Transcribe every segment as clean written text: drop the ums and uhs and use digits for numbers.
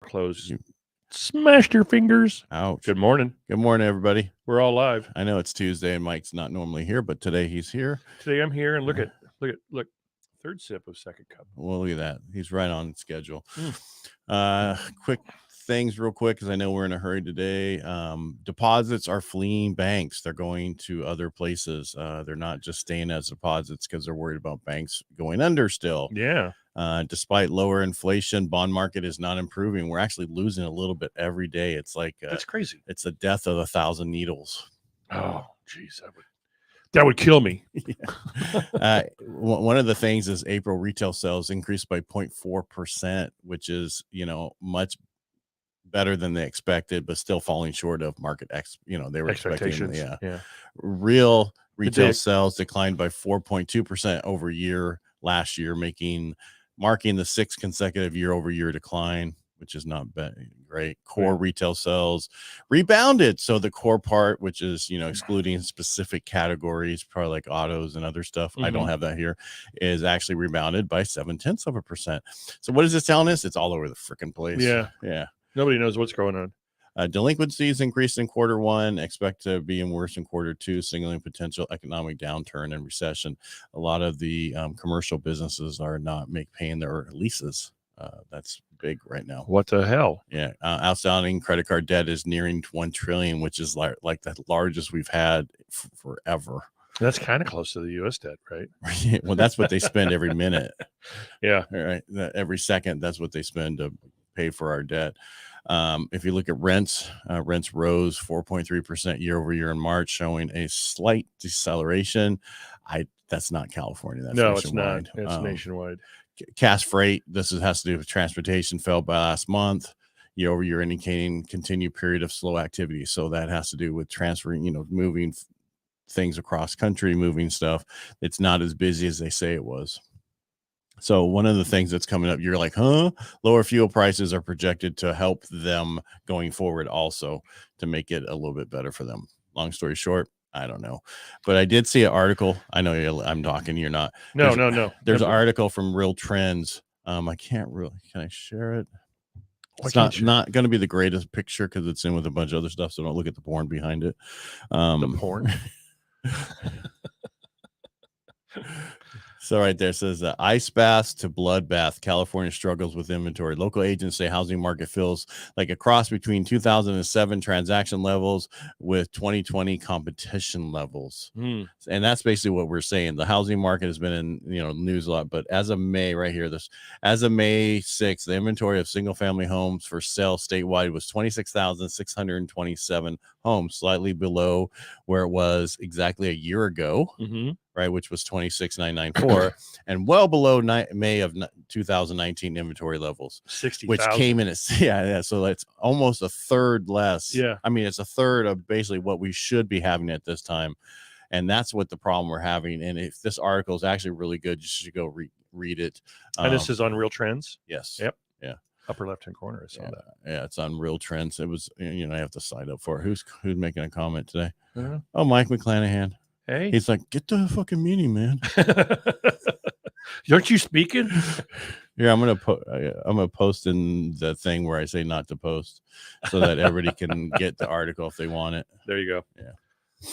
closed. Smashed your fingers. Ouch. Good morning. Good morning, everybody. We're all live. I know it's Tuesday and Mike's not normally here, but today he's here. Today I'm here, and look. Third sip of second cup. Well, look at that. He's right on schedule. Quick things real quick, because I know we're in a hurry today. Deposits are fleeing banks. They're going to other places. They're not just staying as deposits because they're worried about banks going under still. Yeah. Despite lower inflation, bond market is not improving. We're actually losing a little bit every day. It's like that's crazy. It's the death of 1,000 needles. Oh, geez, that would kill me. One of the things is April retail sales increased by 0.4%, which is much better than they expected, but still falling short of market they were expecting. Yeah. Real retail sales declined by 4.2% over year last year, marking the sixth consecutive year-over-year decline, which is not great. Core retail sales rebounded. So the core part, which is, excluding specific categories, probably like autos and other stuff, I don't have that here, is actually rebounded by 0.7%. So what is this telling us? It's all over the freaking place. Yeah. Nobody knows what's going on. Delinquencies increased in quarter one, expect to be worse in quarter two, signaling potential economic downturn and recession. A lot of the commercial businesses are not paying their leases. That's big right now. What the hell? Yeah. Outstanding credit card debt is nearing $1 trillion, which is like the largest we've had forever. That's kind of close to the U.S. debt, right? Well, that's what they spend every minute. Yeah. Right. Every second, that's what they spend to pay for our debt. If you look at rents rose 4.3% year over year in March, showing a slight deceleration. That's not California. That's nationwide. It's not. It's nationwide. Cash freight, has to do with transportation, fell by last month, year over year, indicating continued period of slow activity. So that has to do with transferring, moving things across country, moving stuff. It's not as busy as they say it was. So one of the things that's coming up, you're like, lower fuel prices are projected to help them going forward also, to make it a little bit better for them. Long story short, I don't know. But I did see an article. I know I'm talking, you're not. No. There's an article from Real Trends. Can I share it? It's not going to be the greatest picture because it's in with a bunch of other stuff. So don't look at the porn behind it. The porn? So right there says ice baths to bloodbath. California struggles with inventory. Local agents say housing market feels like a cross between 2007 transaction levels with 2020 competition levels. And that's basically what we're saying. The housing market has been in news a lot, but as of May right here, as of May 6th, the inventory of single family homes for sale statewide was 26,627 homes, slightly below where it was exactly a year ago. Right, which was 26,994, and well below May of 2019 inventory levels, 60,000, which came in at so it's almost a third less. I mean, it's a third of basically what we should be having at this time, and that's what the problem we're having. And if this article is actually really good, you should go read it. And this is on Real Trends. Yes. Yep. Yeah. Upper left-hand corner. I saw that. Yeah, it's on Real Trends. It was, I have to sign up for it. Who's making a comment today? Oh, Mike McClanahan. Hey, he's like, get the fucking meeting, man. Aren't you speaking? Yeah, I'm gonna post in the thing where I say not to post, so that everybody can get the article if they want it. There you go. Yeah,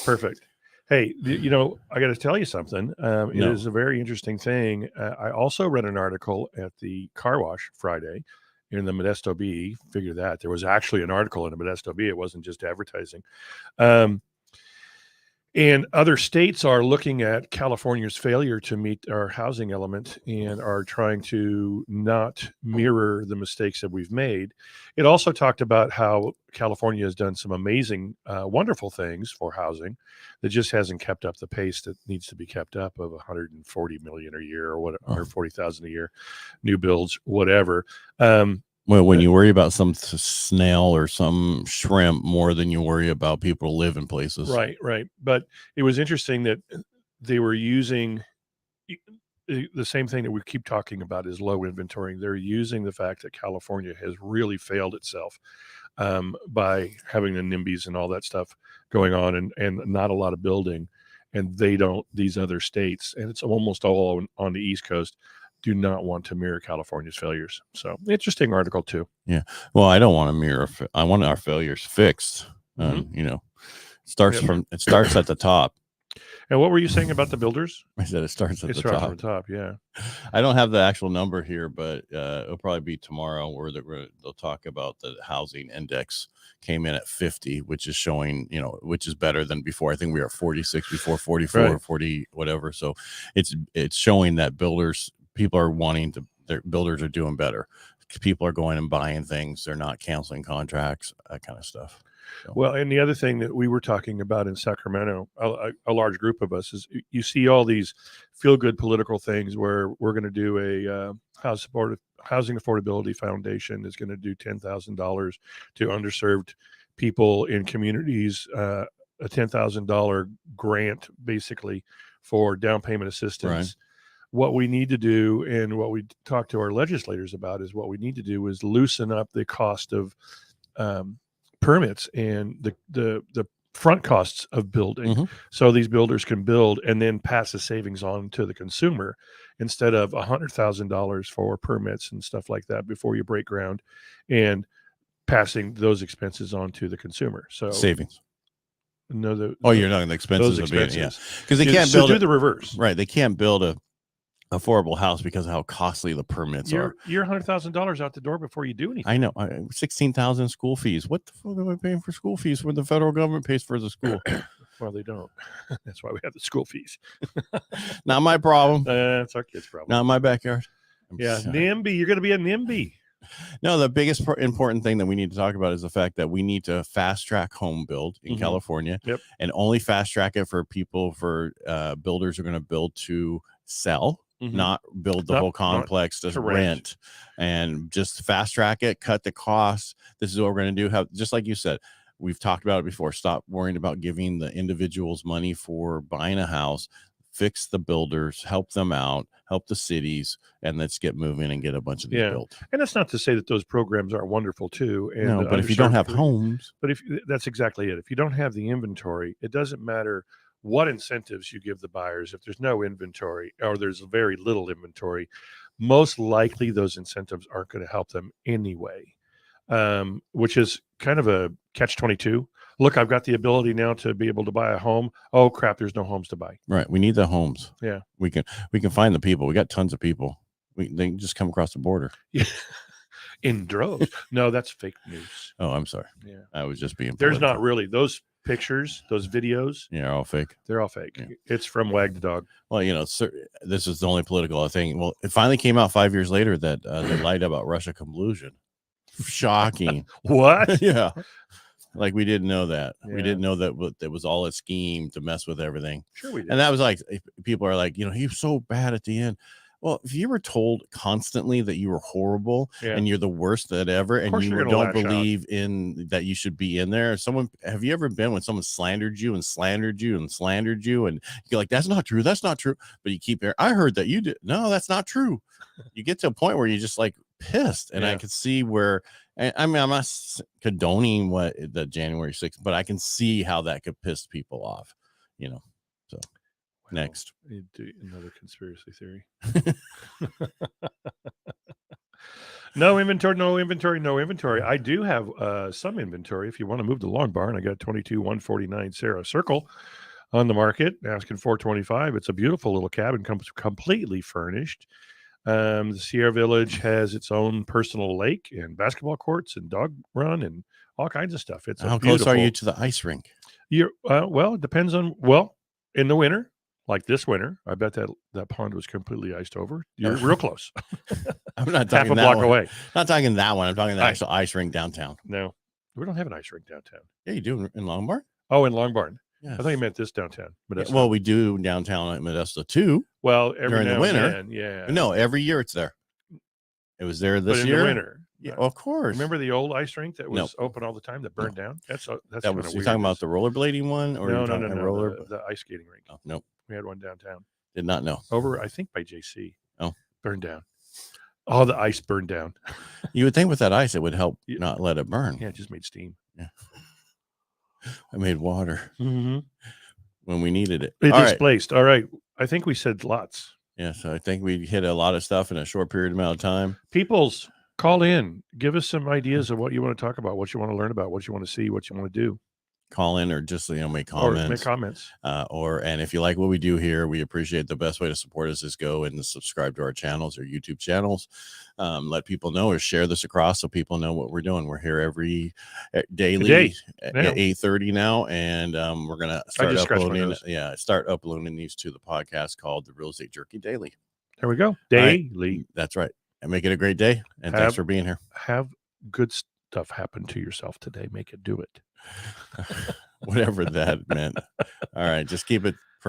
perfect. Hey, I got to tell you something. It is a very interesting thing. I also read an article at the car wash Friday in the Modesto Bee. Figure that there was actually an article in the Modesto Bee. It wasn't just advertising. And other states are looking at California's failure to meet our housing element and are trying to not mirror the mistakes that we've made. It also talked about how California has done some amazing, wonderful things for housing that just hasn't kept up the pace that needs to be kept up of 140 million a year or 140,000 a year, new builds, whatever. Well, when you worry about some snail or some shrimp more than you worry about people who live in places. Right. But it was interesting that they were using the same thing that we keep talking about is low inventory. They're using the fact that California has really failed itself by having the NIMBYs and all that stuff going on and not a lot of building. And these other states, and it's almost all on the East Coast, do not want to mirror California's failures. So interesting article too. Yeah. Well, I don't want to mirror. I want our failures fixed. Mhm. You know, it starts at the top. And what were you saying about the builders? I said it starts at It the starts top. from the top. Yeah. I don't have the actual number here, but it'll probably be tomorrow where they'll talk about the housing index came in at 50, which is showing, which is better than before. I think we were at 46 before, 44, Right. 40, whatever. So it's showing that people are their builders are doing better. People are going and buying things. They're not canceling contracts, that kind of stuff. So. Well, and the other thing that we were talking about in Sacramento, a large group of us, is you see all these feel-good political things where we're going to do a housing affordability foundation is going to do $10,000 to underserved people in communities, a $10,000 grant basically for down payment assistance. Right. What we need to do, and what we talk to our legislators about, is what we need to do is loosen up the cost of permits and the front costs of building. Mm-hmm. So these builders can build and then pass the savings on to the consumer instead of $100,000 for permits and stuff like that before you break ground, and passing those expenses on to the consumer. So savings. No, you're talking the expenses. Those expenses. Yeah, because they can't build the reverse. Right. They can't build a affordable house because of how costly the permits are. You're $100,000 out the door before you do anything. I know. 16,000 school fees. What the fuck am I paying for school fees when the federal government pays for the school? Well, they don't. That's why we have the school fees. Not my problem. That's our kids' problem. Not in my backyard. NIMBY. You're going to be a NIMBY. No, the biggest important thing that we need to talk about is the fact that we need to fast track home build in California. Yep. And only fast track it for builders who are going to build to sell. Not build the whole complex to rent, and just fast track it, cut the costs. This is what we're going to do. Just like you said, we've talked about it before. Stop worrying about giving the individuals money for buying a house. Fix the builders, help them out, help the cities, and let's get moving and get a bunch of these built. And that's not to say that those programs aren't wonderful too. And no, but if you don't have homes, that's exactly it. If you don't have the inventory, it doesn't matter what incentives you give the buyers. If there's no inventory, or there's very little inventory, most likely those incentives aren't going to help them anyway, which is kind of a catch-22. Look, I've got the ability now to be able to buy a home. Oh crap, there's no homes to buy. Right. We need the homes. Yeah. We can find the people. We got tons of people. They can just come across the border. Yeah. In droves. No, that's fake news. Oh, I'm sorry. Yeah. I was just being There's political. not really those pictures, those videos. Yeah, all fake. They're all fake. Yeah. It's from Wag the Dog. Well, this is the only political thing. Well, it finally came out 5 years later that they lied about Russia collusion. Shocking. What? Yeah. Like we didn't know that. Yeah. We didn't know that it was all a scheme to mess with everything. Sure we did. And that was like, people are like, he was so bad at the end. Well, if you were told constantly that you were horrible and you're the worst that ever, and you don't believe in that you should be in there, have you ever been when someone slandered you and slandered you and slandered you, and you're like, that's not true, but you keep hearing, I heard that you did. No, that's not true. You get to a point where you're just like pissed, and I could see where. I mean, I'm not condoning what the January 6th, but I can see how that could piss people off, So next, another conspiracy theory. No inventory. I do have some inventory. If you want to move to Long Barn, I got 22149 Sarah Circle on the market, asking $425. It's a beautiful little cabin, comes completely furnished. The Sierra Village has its own personal lake and basketball courts and dog run and all kinds of stuff. It's how close are you to the ice rink? Well, it depends on in the winter, like this winter, I bet that pond was completely iced over. You're real close. I'm not talking half a block away. Not talking that one. I'm talking the actual ice rink downtown. No, we don't have an ice rink downtown. Yeah, you do in Long Barn. Oh, in Long Barn. Yes. I thought you meant this downtown. Yeah, well, we do downtown at Modesto too. Well, during the winter, yeah. No, every year it's there. It was there this year. In the winter, yeah, of course. Remember the old ice rink that was open all the time that burned down? That's that was. You're talking about the rollerblading one, or no, the ice skating rink. Oh, nope, we had one downtown. Did not know. Over, I think, by JC. Oh, burned down. All the ice burned down. You would think with that ice it would help not let it burn. Yeah, it just made steam. Yeah, I made water. Mm-hmm. When we needed it. It displaced. All right. I think we said lots. Yeah, so I think we hit a lot of stuff in a short period amount of time. Peoples, call in. Give us some ideas of what you want to talk about, what you want to learn about, what you want to see, what you want to do. Call in or just make Or comments. make comments. And if you like what we do here, we appreciate the best way to support us is go and subscribe to our channels or YouTube channels. Let people know or share this across so people know what we're doing. We're here every daily at 8:30 now, and we're gonna start uploading. Yeah, start uploading these to the podcast called the Real Estate Jerky Daily. There we go. Daily. Right. That's right. And make it a great day. And thanks for being here. Have good stuff happen to yourself today. Make it do it. Whatever that meant. All right. Just keep it